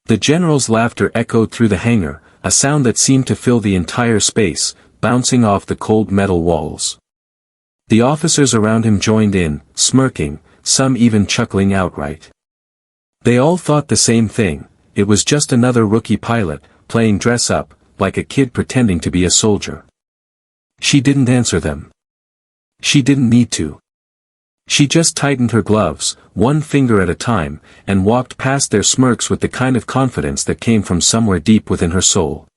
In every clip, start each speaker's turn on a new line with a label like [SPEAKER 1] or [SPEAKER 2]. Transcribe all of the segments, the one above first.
[SPEAKER 1] The general's laughter echoed through the hangar, a sound that seemed to fill the entire space, bouncing off the cold metal walls. The officers around him joined in, smirking, some even chuckling outright. They all thought the same thing: it was just another rookie pilot, playing dress-up, like a kid pretending to be a soldier. She didn't answer them. She didn't need to. She just tightened her gloves, one finger at a time, and walked past their smirks with the kind of confidence that came from somewhere deep within her soul.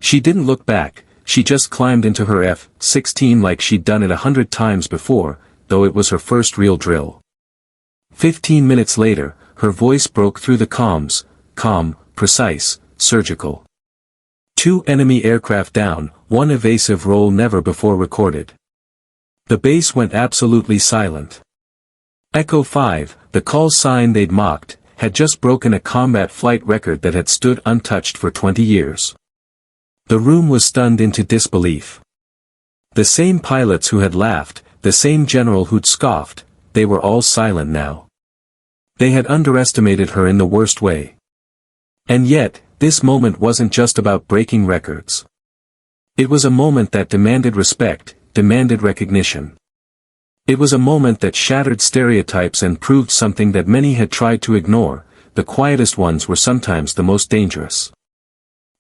[SPEAKER 1] She didn't look back, she just climbed into her F-16 like she'd done it 100 times before, though it was her first real drill. 15 minutes later, her voice broke through the comms, calm, precise, surgical. 2 enemy aircraft down, 1 evasive roll never before recorded. The base went absolutely silent. Echo 5, the call sign they'd mocked, had just broken a combat flight record that had stood untouched for 20 years. The room was stunned into disbelief. The same pilots who had laughed, the same general who'd scoffed, they were all silent now. They had underestimated her in the worst way. And yet, this moment wasn't just about breaking records. It was a moment that demanded respect, demanded recognition. It was a moment that shattered stereotypes and proved something that many had tried to ignore: the quietest ones were sometimes the most dangerous.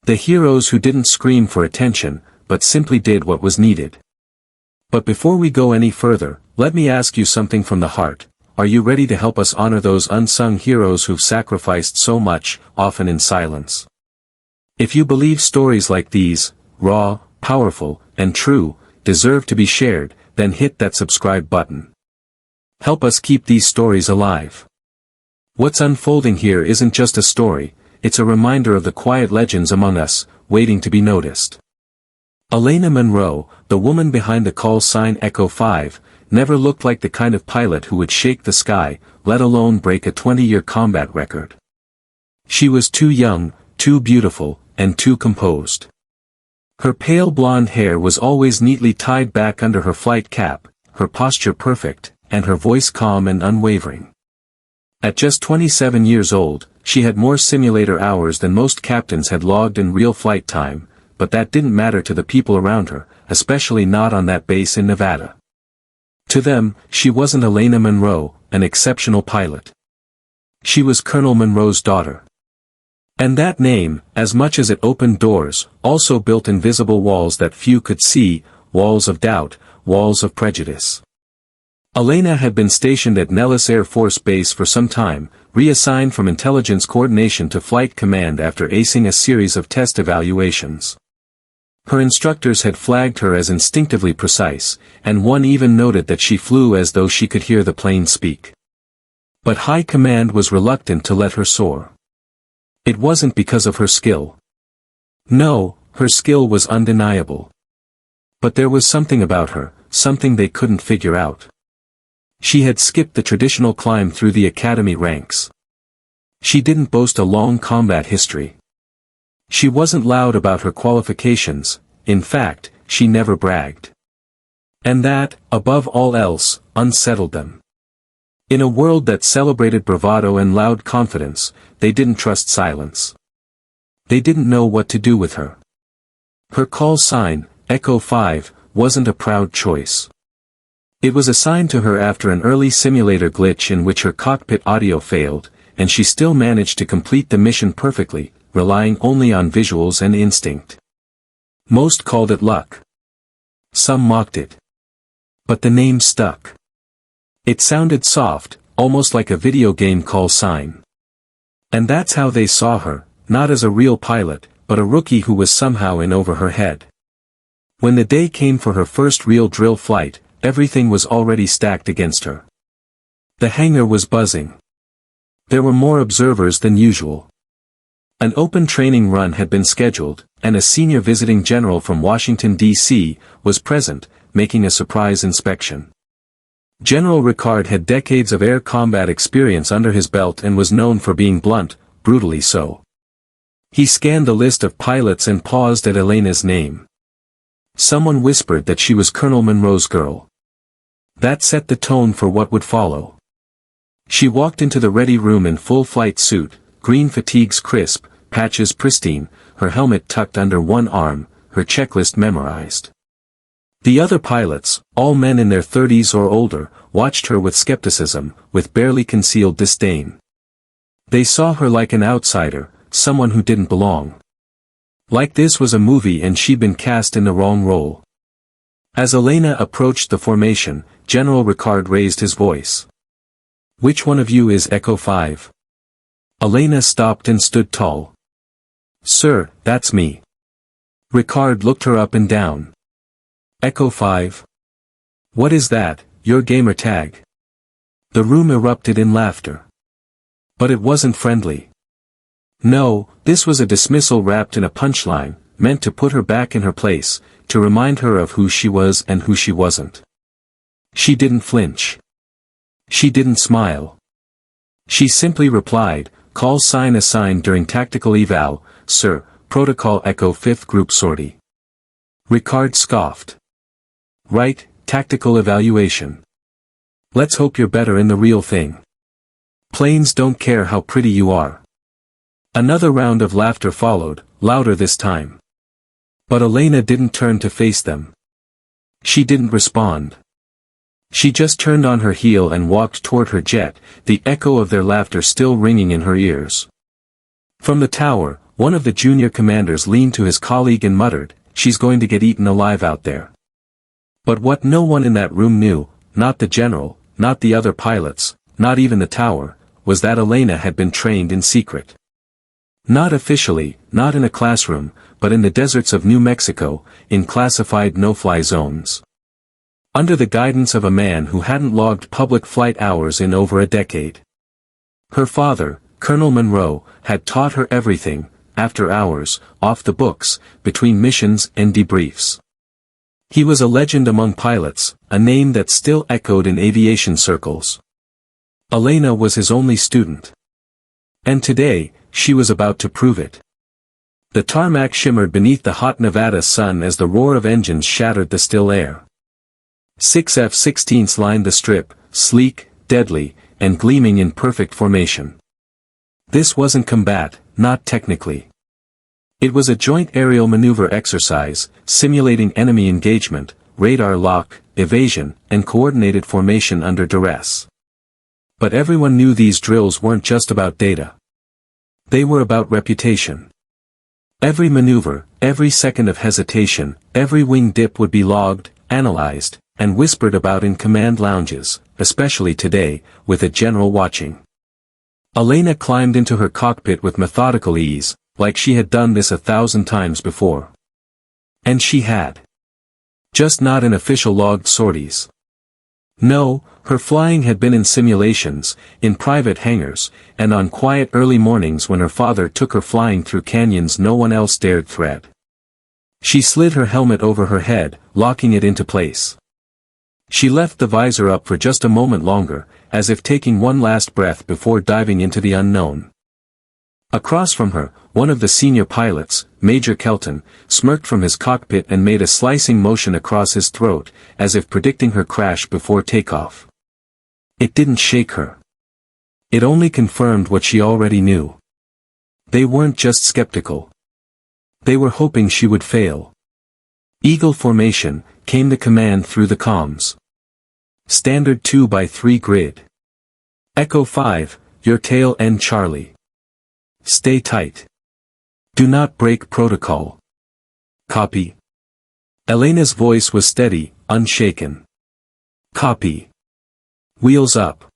[SPEAKER 1] The heroes who didn't scream for attention, but simply did what was needed. But before we go any further, let me ask you something from the heart: are you ready to help us honor those unsung heroes who've sacrificed so much, often in silence? If you believe stories like these, raw, powerful, and true, deserve to be shared, then hit that subscribe button. Help us keep these stories alive. What's unfolding here isn't just a story, it's a reminder of the quiet legends among us, waiting to be noticed. Elena Monroe, the woman behind the call sign Echo 5, never looked like the kind of pilot who would shake the sky, let alone break a 20-year combat record. She was too young, too beautiful, and too composed. Her pale blonde hair was always neatly tied back under her flight cap, her posture perfect, and her voice calm and unwavering. At just 27 years old, she had more simulator hours than most captains had logged in real flight time, but that didn't matter to the people around her, especially not on that base in Nevada. To them, she wasn't Elena Monroe, an exceptional pilot. She was Colonel Monroe's daughter. And that name, as much as it opened doors, also built invisible walls that few could see, walls of doubt, walls of prejudice. Elena had been stationed at Nellis Air Force Base for some time, reassigned from intelligence coordination to flight command after acing a series of test evaluations. Her instructors had flagged her as instinctively precise, and one even noted that she flew as though she could hear the plane speak. But high command was reluctant to let her soar. It wasn't because of her skill. No, her skill was undeniable. But there was something about her, something they couldn't figure out. She had skipped the traditional climb through the academy ranks. She didn't boast a long combat history. She wasn't loud about her qualifications, in fact, she never bragged. And that, above all else, unsettled them. In a world that celebrated bravado and loud confidence, they didn't trust silence. They didn't know what to do with her. Her call sign, Echo 5, wasn't a proud choice. It was assigned to her after an early simulator glitch in which her cockpit audio failed, and she still managed to complete the mission perfectly, relying only on visuals and instinct. Most called it luck. Some mocked it. But the name stuck. It sounded soft, almost like a video game call sign. And that's how they saw her, not as a real pilot, but a rookie who was somehow in over her head. When the day came for her first real drill flight, everything was already stacked against her. The hangar was buzzing. There were more observers than usual. An open training run had been scheduled, and a senior visiting general from Washington, D.C., was present, making a surprise inspection. General Ricard had decades of air combat experience under his belt and was known for being blunt, brutally so. He scanned the list of pilots and paused at Elena's name. Someone whispered that she was Colonel Monroe's girl. That set the tone for what would follow. She walked into the ready room in full flight suit, green fatigues crisp, patches pristine, her helmet tucked under one arm, her checklist memorized. The other pilots, all men in their 30s or older, watched her with skepticism, with barely concealed disdain. They saw her like an outsider, someone who didn't belong. Like this was a movie and she'd been cast in the wrong role. As Elena approached the formation, General Ricard raised his voice. "Which one of you is Echo 5? Elena stopped and stood tall. "Sir, that's me." Ricard looked her up and down. "Echo 5? What is that, your gamer tag?" The room erupted in laughter. But it wasn't friendly. No, this was a dismissal wrapped in a punchline, meant to put her back in her place, to remind her of who she was and who she wasn't. She didn't flinch. She didn't smile. She simply replied, "Call sign assigned during tactical eval, sir, protocol Echo 5th group sortie." Ricard scoffed. "Right, tactical evaluation. Let's hope you're better in the real thing. Planes don't care how pretty you are." Another round of laughter followed, louder this time. But Elena didn't turn to face them. She didn't respond. She just turned on her heel and walked toward her jet, the echo of their laughter still ringing in her ears. From the tower, one of the junior commanders leaned to his colleague and muttered, "She's going to get eaten alive out there." But what no one in that room knew, not the general, not the other pilots, not even the tower, was that Elena had been trained in secret. Not officially, not in a classroom, but in the deserts of New Mexico, in classified no-fly zones. Under the guidance of a man who hadn't logged public flight hours in over a decade. Her father, Colonel Monroe, had taught her everything, after hours, off the books, between missions and debriefs. He was a legend among pilots, a name that still echoed in aviation circles. Elena was his only student. And today, she was about to prove it. The tarmac shimmered beneath the hot Nevada sun as the roar of engines shattered the still air. 6 F-16s lined the strip, sleek, deadly, and gleaming in perfect formation. This wasn't combat, not technically. It was a joint aerial maneuver exercise, simulating enemy engagement, radar lock, evasion, and coordinated formation under duress. But everyone knew these drills weren't just about data. They were about reputation. Every maneuver, every second of hesitation, every wing dip would be logged, analyzed, and whispered about in command lounges, especially today, with a general watching. Elena climbed into her cockpit with methodical ease, like she had done this 1,000 times before. And she had. Just not in official logged sorties. No, her flying had been in simulations, in private hangars, and on quiet early mornings when her father took her flying through canyons no one else dared thread. She slid her helmet over her head, locking it into place. She left the visor up for just a moment longer, as if taking one last breath before diving into the unknown. Across from her, one of the senior pilots, Major Kelton, smirked from his cockpit and made a slicing motion across his throat, as if predicting her crash before takeoff. It didn't shake her. It only confirmed what she already knew. They weren't just skeptical. They were hoping she would fail. Eagle formation, came the command through the comms. Standard 2x3 grid. Echo 5, your tail end Charlie. Stay tight. Do not break protocol. Copy. Elena's voice was steady, unshaken. Copy. Wheels up.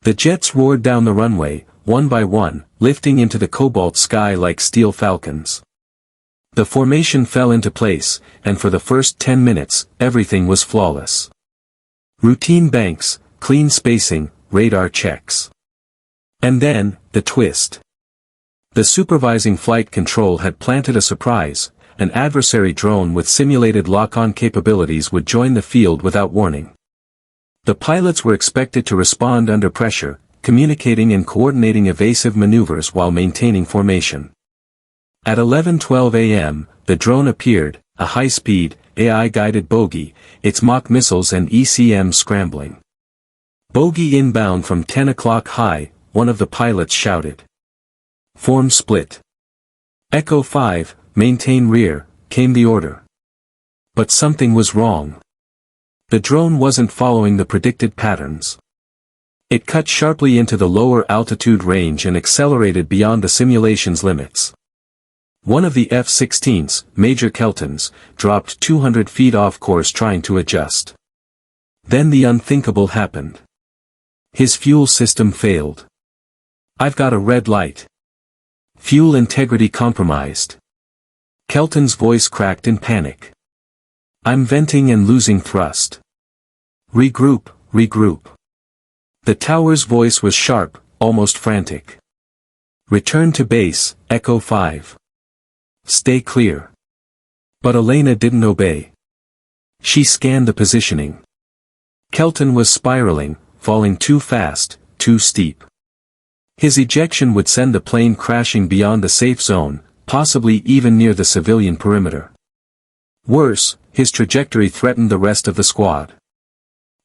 [SPEAKER 1] The jets roared down the runway, one by one, lifting into the cobalt sky like steel falcons. The formation fell into place, and for the first 10 minutes, everything was flawless. Routine banks, clean spacing, radar checks. And then, the twist. The supervising flight control had planted a surprise. An adversary drone with simulated lock-on capabilities would join the field without warning. The pilots were expected to respond under pressure, communicating and coordinating evasive maneuvers while maintaining formation. At 11:12 a.m., the drone appeared, a high-speed, AI-guided bogey, its mock missiles and ECM scrambling. "Bogey inbound from 10 o'clock high," one of the pilots shouted. Form split. Echo 5, maintain rear, came the order. But something was wrong. The drone wasn't following the predicted patterns. It cut sharply into the lower altitude range and accelerated beyond the simulation's limits. One of the F-16s, Major Kelton's, dropped 200 feet off course trying to adjust. Then the unthinkable happened. His fuel system failed. "I've got a red light. Fuel integrity compromised." Kelton's voice cracked in panic. "I'm venting and losing thrust. Regroup, regroup." The tower's voice was sharp, almost frantic. "Return to base, Echo 5. Stay clear." But Elena didn't obey. She scanned the positioning. Kelton was spiraling, falling too fast, too steep. His ejection would send the plane crashing beyond the safe zone, possibly even near the civilian perimeter. Worse, his trajectory threatened the rest of the squad.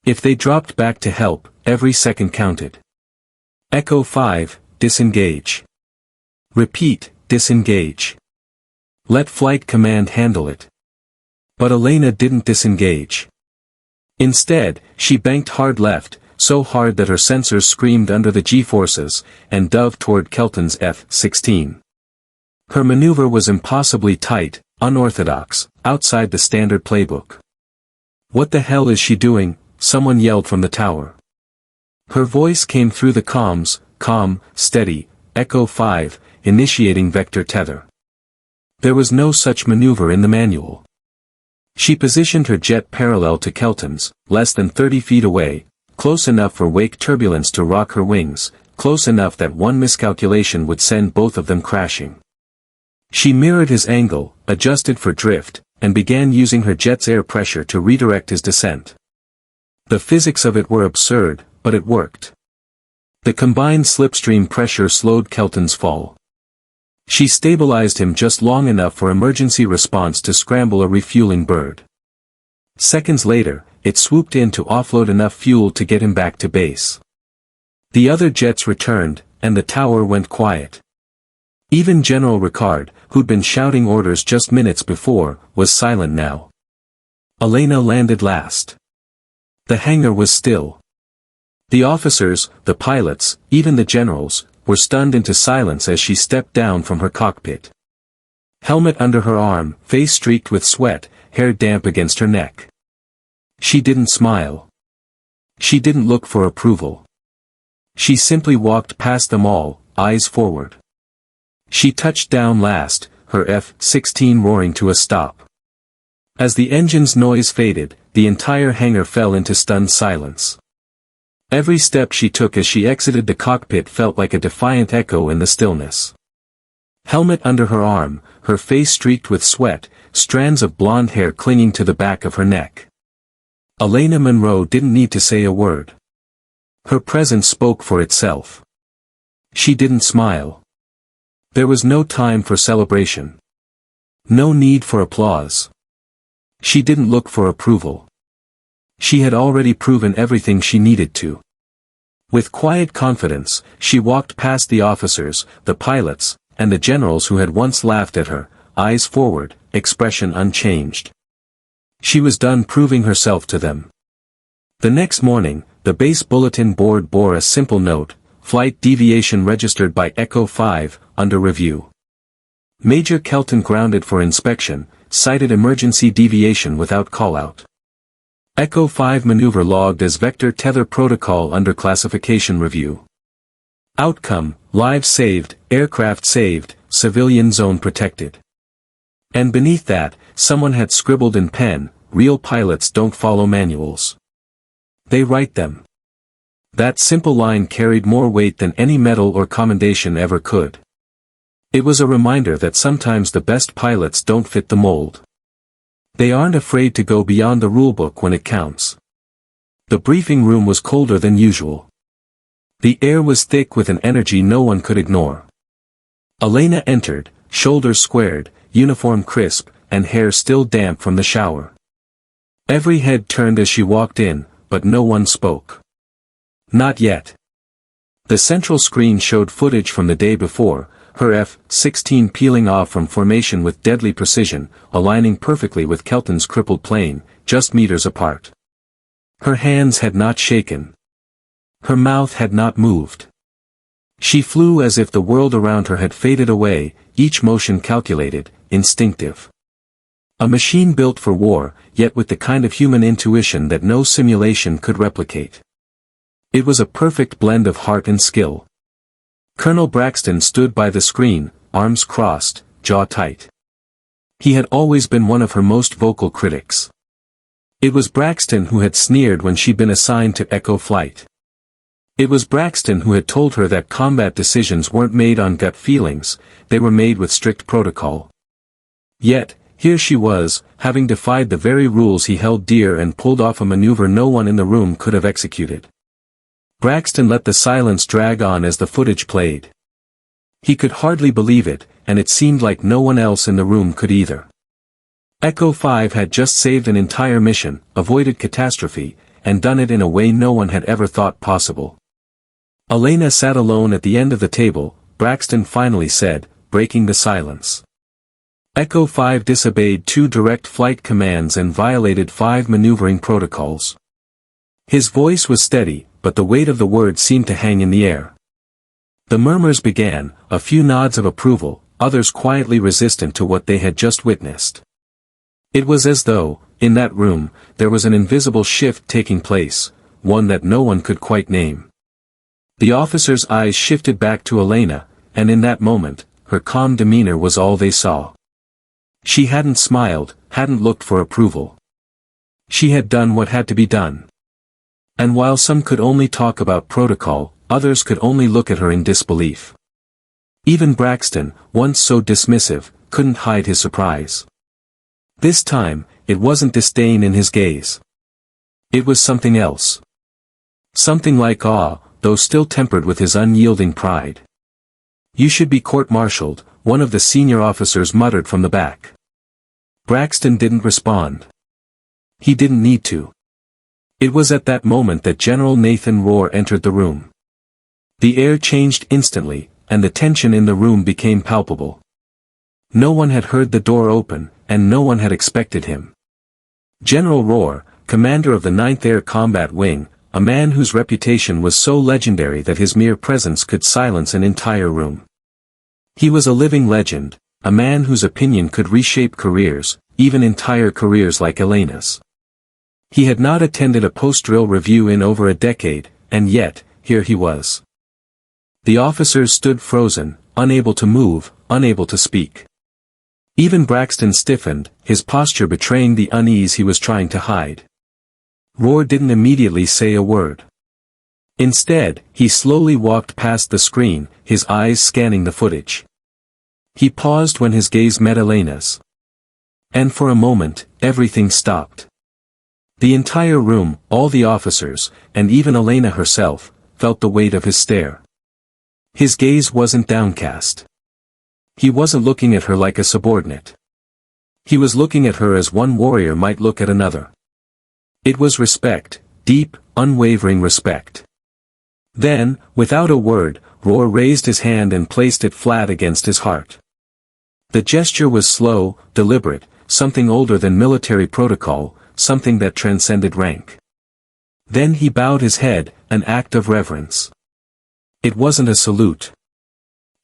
[SPEAKER 1] If they dropped back to help, every second counted. Echo 5, disengage. Repeat, disengage. Let Flight Command handle it. But Elena didn't disengage. Instead, she banked hard left, so hard that her sensors screamed under the G-forces, and dove toward Kelton's F-16. Her maneuver was impossibly tight, unorthodox, outside the standard playbook. "What the hell is she doing?" someone yelled from the tower. Her voice came through the comms, "Calm, steady, Echo 5, initiating vector tether." There was no such maneuver in the manual. She positioned her jet parallel to Kelton's, less than 30 feet away, close enough for wake turbulence to rock her wings, close enough that one miscalculation would send both of them crashing. She mirrored his angle, adjusted for drift, and began using her jet's air pressure to redirect his descent. The physics of it were absurd, but it worked. The combined slipstream pressure slowed Kelton's fall. She stabilized him just long enough for emergency response to scramble a refueling bird. Seconds later, it swooped in to offload enough fuel to get him back to base. The other jets returned, and the tower went quiet. Even General Ricard, who'd been shouting orders just minutes before, was silent now. Elena landed last. The hangar was still. The officers, the pilots, even the generals, were stunned into silence as she stepped down from her cockpit. Helmet under her arm, face streaked with sweat, hair damp against her neck. She didn't smile. She didn't look for approval. She simply walked past them all, eyes forward. She touched down last, her F-16 roaring to a stop. As the engine's noise faded, the entire hangar fell into stunned silence. Every step she took as she exited the cockpit felt like a defiant echo in the stillness. Helmet under her arm, her face streaked with sweat, strands of blonde hair clinging to the back of her neck. Elena Monroe didn't need to say a word. Her presence spoke for itself. She didn't smile. There was no time for celebration. No need for applause. She didn't look for approval. She had already proven everything she needed to. With quiet confidence, she walked past the officers, the pilots, and the generals who had once laughed at her, eyes forward, expression unchanged. She was done proving herself to them. The next morning, the base bulletin board bore a simple note: "Flight deviation registered by Echo 5, under review." Major Kelton grounded for inspection, cited emergency deviation without callout. Echo 5 maneuver logged as vector tether protocol under classification review. Outcome: lives saved, aircraft saved, civilian zone protected. And beneath that, someone had scribbled in pen, "Real pilots don't follow manuals. They write them." That simple line carried more weight than any medal or commendation ever could. It was a reminder that sometimes the best pilots don't fit the mold. They aren't afraid to go beyond the rulebook when it counts. The briefing room was colder than usual. The air was thick with an energy no one could ignore. Elena entered, shoulders squared, uniform crisp, and hair still damp from the shower. Every head turned as she walked in, but no one spoke. Not yet. The central screen showed footage from the day before, her F-16 peeling off from formation with deadly precision, aligning perfectly with Kelton's crippled plane, just meters apart. Her hands had not shaken. Her mouth had not moved. She flew as if the world around her had faded away, each motion calculated, instinctive. A machine built for war, yet with the kind of human intuition that no simulation could replicate. It was a perfect blend of heart and skill. Colonel Braxton stood by the screen, arms crossed, jaw tight. He had always been one of her most vocal critics. It was Braxton who had sneered when she'd been assigned to Echo Flight. It was Braxton who had told her that combat decisions weren't made on gut feelings, they were made with strict protocol. Yet, here she was, having defied the very rules he held dear and pulled off a maneuver no one in the room could have executed. Braxton let the silence drag on as the footage played. He could hardly believe it, and it seemed like no one else in the room could either. Echo 5 had just saved an entire mission, avoided catastrophe, and done it in a way no one had ever thought possible. Elena sat alone at the end of the table, Braxton finally said, breaking the silence. Echo 5 disobeyed 2 direct flight commands and violated 5 maneuvering protocols. His voice was steady, but the weight of the words seemed to hang in the air. The murmurs began, a few nods of approval, others quietly resistant to what they had just witnessed. It was as though, in that room, there was an invisible shift taking place, one that no one could quite name. The officer's eyes shifted back to Elena, and in that moment, her calm demeanor was all they saw. She hadn't smiled, hadn't looked for approval. She had done what had to be done. And while some could only talk about protocol, others could only look at her in disbelief. Even Braxton, once so dismissive, couldn't hide his surprise. This time, it wasn't disdain in his gaze. It was something else. Something like awe, though still tempered with his unyielding pride. "You should be court-martialed," one of the senior officers muttered from the back. Braxton didn't respond. He didn't need to. It was at that moment that General Nathan Rohr entered the room. The air changed instantly, and the tension in the room became palpable. No one had heard the door open, and no one had expected him. General Rohr, commander of the 9th Air Combat Wing, a man whose reputation was so legendary that his mere presence could silence an entire room. He was a living legend, a man whose opinion could reshape careers, even entire careers like Elena's. He had not attended a post-drill review in over a decade, and yet, here he was. The officers stood frozen, unable to move, unable to speak. Even Braxton stiffened, his posture betraying the unease he was trying to hide. Rohr didn't immediately say a word. Instead, he slowly walked past the screen, his eyes scanning the footage. He paused when his gaze met Elena's. And for a moment, everything stopped. The entire room, all the officers, and even Elena herself, felt the weight of his stare. His gaze wasn't downcast. He wasn't looking at her like a subordinate. He was looking at her as one warrior might look at another. It was respect, deep, unwavering respect. Then, without a word, Rohr raised his hand and placed it flat against his heart. The gesture was slow, deliberate, something older than military protocol, something that transcended rank. Then he bowed his head, an act of reverence. It wasn't a salute.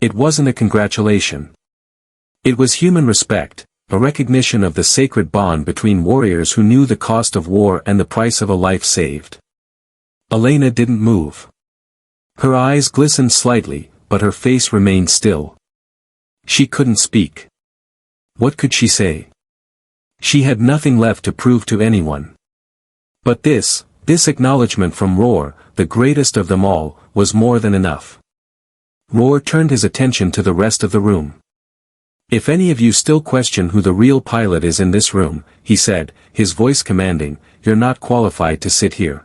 [SPEAKER 1] It wasn't a congratulation. It was human respect, a recognition of the sacred bond between warriors who knew the cost of war and the price of a life saved. Elena didn't move. Her eyes glistened slightly, but her face remained still. She couldn't speak. What could she say? She had nothing left to prove to anyone. But this acknowledgement from Rohr, the greatest of them all, was more than enough. Rohr turned his attention to the rest of the room. "If any of you still question who the real pilot is in this room," he said, his voice commanding, "you're not qualified to sit here."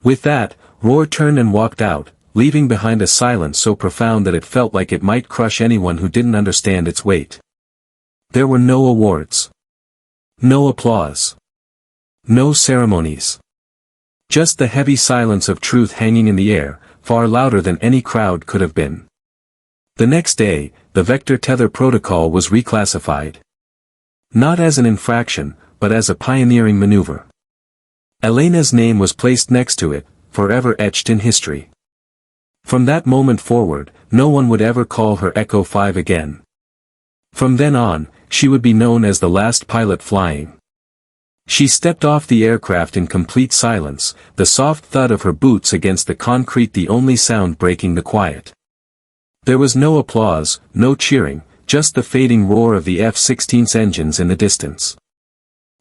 [SPEAKER 1] With that, Rohr turned and walked out, leaving behind a silence so profound that it felt like it might crush anyone who didn't understand its weight. There were no awards. No applause. No ceremonies. Just the heavy silence of truth hanging in the air, far louder than any crowd could have been. The next day, the vector tether protocol was reclassified. Not as an infraction, but as a pioneering maneuver. Elena's name was placed next to it, forever etched in history. From that moment forward, no one would ever call her Echo 5 again. From then on, she would be known as the last pilot flying. She stepped off the aircraft in complete silence, the soft thud of her boots against the concrete the only sound breaking the quiet. There was no applause, no cheering, just the fading roar of the F-16's engines in the distance.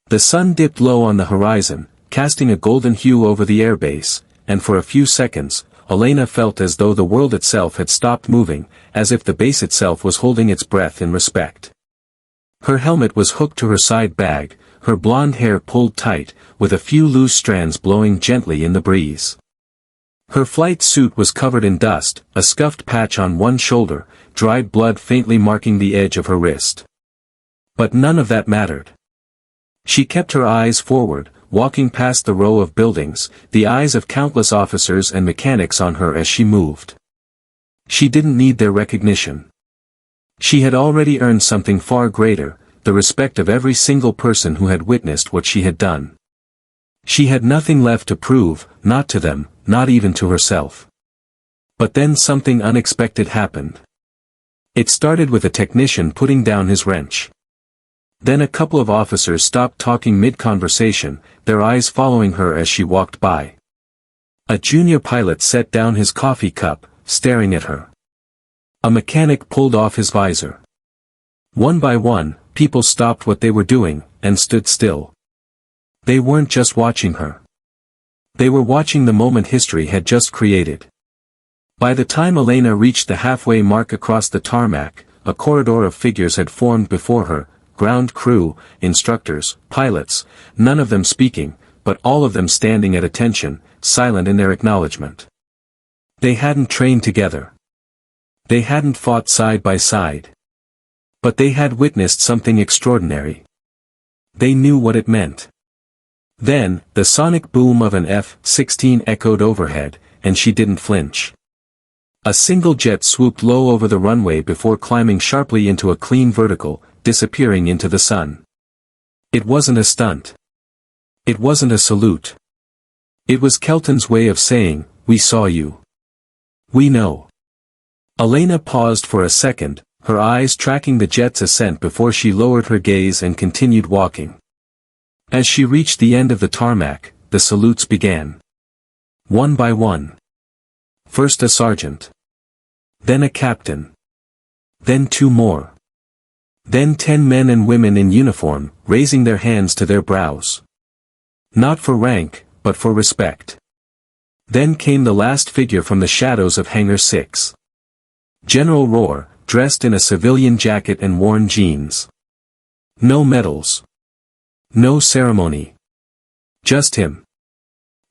[SPEAKER 1] The sun dipped low on the horizon, casting a golden hue over the airbase, and for a few seconds, Elena felt as though the world itself had stopped moving, as if the base itself was holding its breath in respect. Her helmet was hooked to her side bag, her blonde hair pulled tight, with a few loose strands blowing gently in the breeze. Her flight suit was covered in dust, a scuffed patch on one shoulder, dried blood faintly marking the edge of her wrist. But none of that mattered. She kept her eyes forward, walking past the row of buildings, the eyes of countless officers and mechanics on her as she moved. She didn't need their recognition. She had already earned something far greater, the respect of every single person who had witnessed what she had done. She had nothing left to prove, not to them, not even to herself. But then something unexpected happened. It started with a technician putting down his wrench. Then a couple of officers stopped talking mid-conversation, their eyes following her as she walked by. A junior pilot set down his coffee cup, staring at her. A mechanic pulled off his visor. One by one, people stopped what they were doing, and stood still. They weren't just watching her. They were watching the moment history had just created. By the time Elena reached the halfway mark across the tarmac, a corridor of figures had formed before her, ground crew, instructors, pilots, none of them speaking, but all of them standing at attention, silent in their acknowledgement. They hadn't trained together. They hadn't fought side by side. But they had witnessed something extraordinary. They knew what it meant. Then, the sonic boom of an F-16 echoed overhead, and she didn't flinch. A single jet swooped low over the runway before climbing sharply into a clean vertical, disappearing into the sun. It wasn't a stunt. It wasn't a salute. It was Kelton's way of saying, "We saw you. We know." Elena paused for a second, her eyes tracking the jet's ascent before she lowered her gaze and continued walking. As she reached the end of the tarmac, the salutes began. One by one. First a sergeant. Then a captain. Then 2 more. Then 10 men and women in uniform, raising their hands to their brows. Not for rank, but for respect. Then came the last figure from the shadows of Hangar 6. General Rohr, dressed in a civilian jacket and worn jeans. No medals. No ceremony. Just him.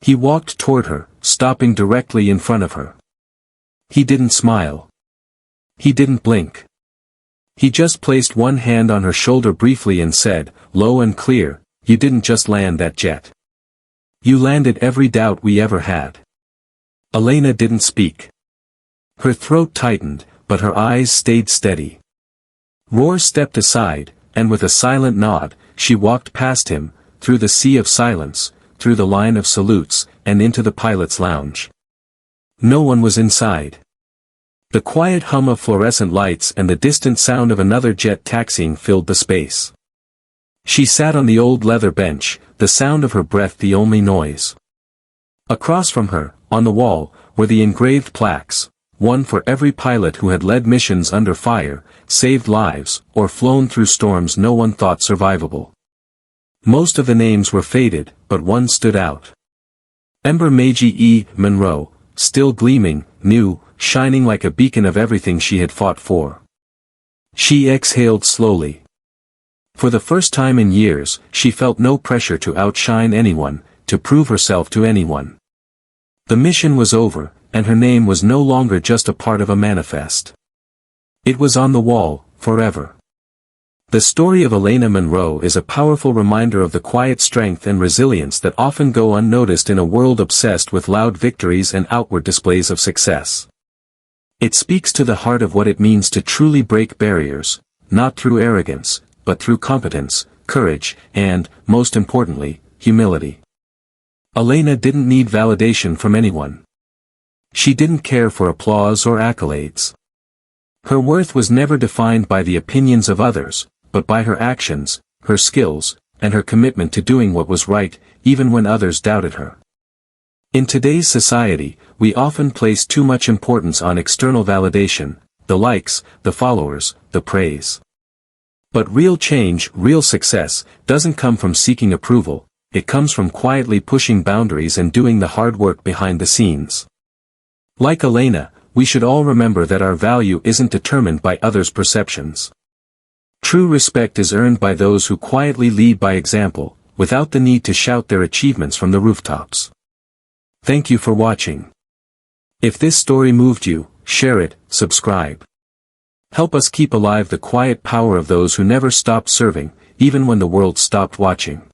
[SPEAKER 1] He walked toward her, stopping directly in front of her. He didn't smile. He didn't blink. He just placed one hand on her shoulder briefly and said, low and clear, "You didn't just land that jet. You landed every doubt we ever had." Elena didn't speak. Her throat tightened, but her eyes stayed steady. Rohr stepped aside, and with a silent nod, she walked past him, through the sea of silence, through the line of salutes, and into the pilot's lounge. No one was inside. The quiet hum of fluorescent lights and the distant sound of another jet taxiing filled the space. She sat on the old leather bench, the sound of her breath the only noise. Across from her, on the wall, were the engraved plaques, one for every pilot who had led missions under fire, saved lives, or flown through storms no one thought survivable. Most of the names were faded, but one stood out. Ember Magie E. Monroe, still gleaming, new, shining like a beacon of everything she had fought for. She exhaled slowly. For the first time in years, she felt no pressure to outshine anyone, to prove herself to anyone. The mission was over, and her name was no longer just a part of a manifest. It was on the wall, forever. The story of Elena Monroe is a powerful reminder of the quiet strength and resilience that often go unnoticed in a world obsessed with loud victories and outward displays of success. It speaks to the heart of what it means to truly break barriers, not through arrogance, but through competence, courage, and, most importantly, humility. Elena didn't need validation from anyone. She didn't care for applause or accolades. Her worth was never defined by the opinions of others, but by her actions, her skills, and her commitment to doing what was right, even when others doubted her. In today's society, we often place too much importance on external validation, the likes, the followers, the praise. But real change, real success, doesn't come from seeking approval, it comes from quietly pushing boundaries and doing the hard work behind the scenes. Like Elena, we should all remember that our value isn't determined by others' perceptions. True respect is earned by those who quietly lead by example, without the need to shout their achievements from the rooftops. Thank you for watching. If this story moved you, share it, subscribe. Help us keep alive the quiet power of those who never stopped serving, even when the world stopped watching.